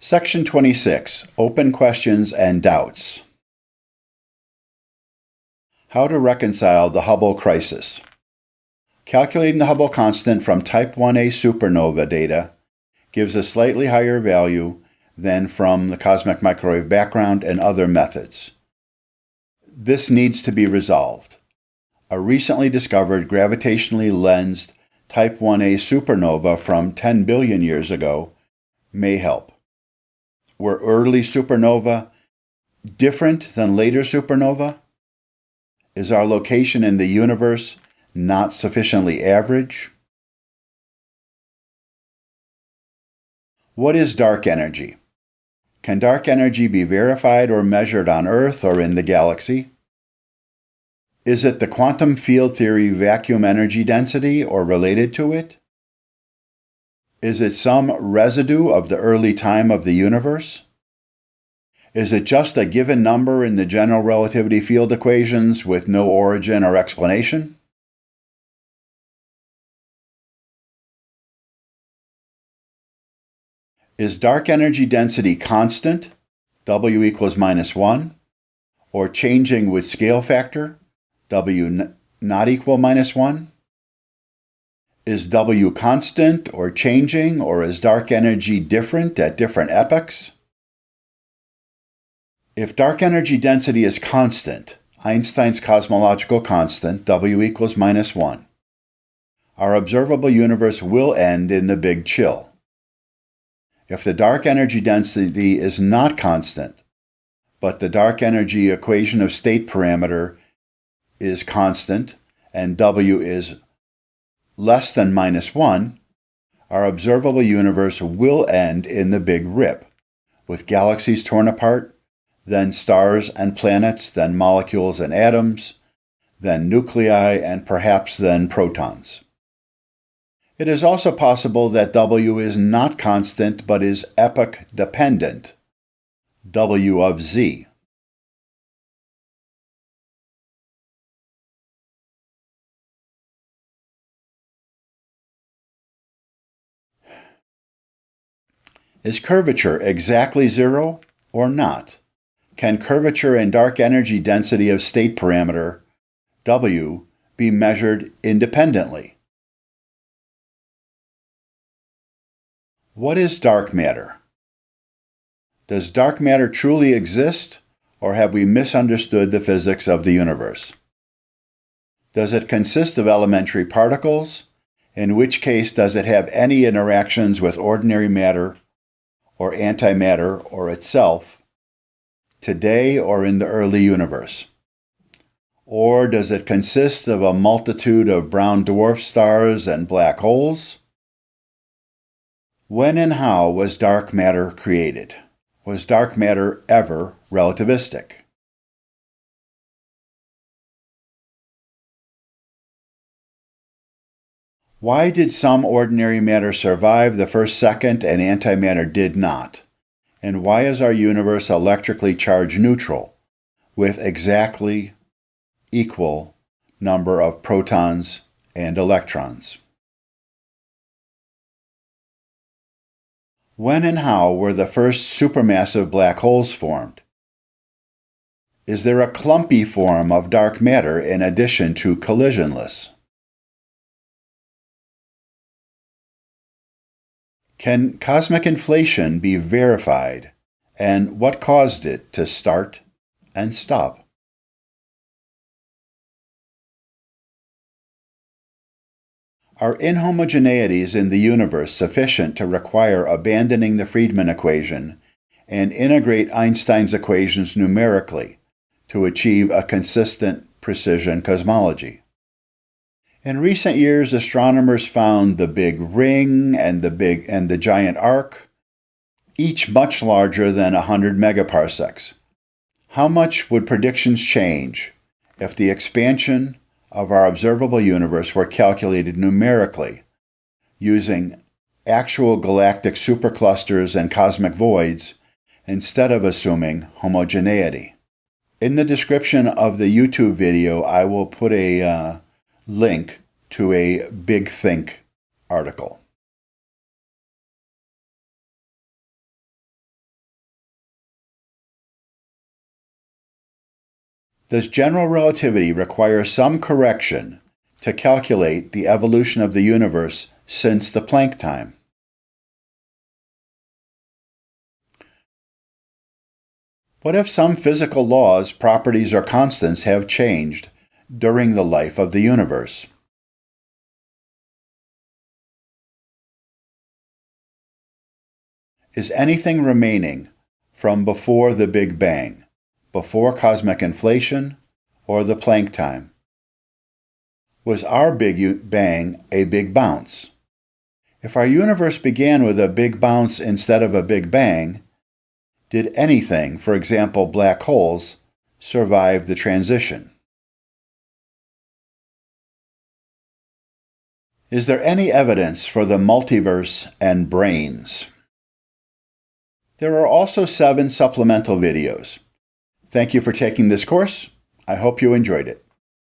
Section 26, Open Questions and Doubts. How to reconcile the Hubble crisis. Calculating the Hubble constant from type 1a supernova data gives a slightly higher value than from the cosmic microwave background and other methods. This needs to be resolved. A recently discovered gravitationally lensed type 1a supernova from 10 billion years ago may help. Were early supernova different than later supernova? Is our location in the universe not sufficiently average? What is dark energy? Can dark energy be verified or measured on Earth or in the galaxy? Is it the quantum field theory vacuum energy density or related to it? Is it some residue of the early time of the universe? Is it just a given number in the general relativity field equations with no origin or explanation? Is dark energy density constant, W equals -1, or changing with scale factor, W not equal -1? Is W constant or changing, or is dark energy different at different epochs? If dark energy density is constant, Einstein's cosmological constant, W equals -1, our observable universe will end in the Big Chill. If the dark energy density is not constant, but the dark energy equation of state parameter is constant and W is less than -1, our observable universe will end in the Big Rip, with galaxies torn apart, then stars and planets, then molecules and atoms, then nuclei, and perhaps then protons. It is also possible that W is not constant but is epoch dependent, W of Z. Is curvature exactly zero or not? Can curvature and dark energy density of state parameter, W, be measured independently? What is dark matter? Does dark matter truly exist, or have we misunderstood the physics of the universe? Does it consist of elementary particles? In which case, does it have any interactions with ordinary matter or antimatter or itself today or in the early universe? Or does it consist of a multitude of brown dwarf stars and black holes? When and how was dark matter created? Was dark matter ever relativistic? Why did some ordinary matter survive the first second and antimatter did not? And why is our universe electrically charge neutral, with exactly equal number of protons and electrons? When and how were the first supermassive black holes formed? Is there a clumpy form of dark matter in addition to collisionless? Can cosmic inflation be verified, and what caused it to start and stop? Are inhomogeneities in the universe sufficient to require abandoning the Friedmann equation and integrate Einstein's equations numerically to achieve a consistent precision cosmology? In recent years, astronomers found the Big Ring and the Giant Arc, each much larger than 100 megaparsecs. How much would predictions change if the expansion of our observable universe were calculated numerically using actual galactic superclusters and cosmic voids instead of assuming homogeneity? In the description of the YouTube video, I will put a link to a Big Think article. Does general relativity require some correction to calculate the evolution of the universe since the Planck time? What if some physical laws, properties, or constants have changed during the life of the universe? Is anything remaining from before the Big Bang, before cosmic inflation, or the Planck time? Was our Big Bang a big bounce? If our universe began with a big bounce instead of a Big Bang, did anything, for example black holes, survive the transition? Is there any evidence for the multiverse and brains? There are also 7 supplemental videos. Thank you for taking this course. I hope you enjoyed it.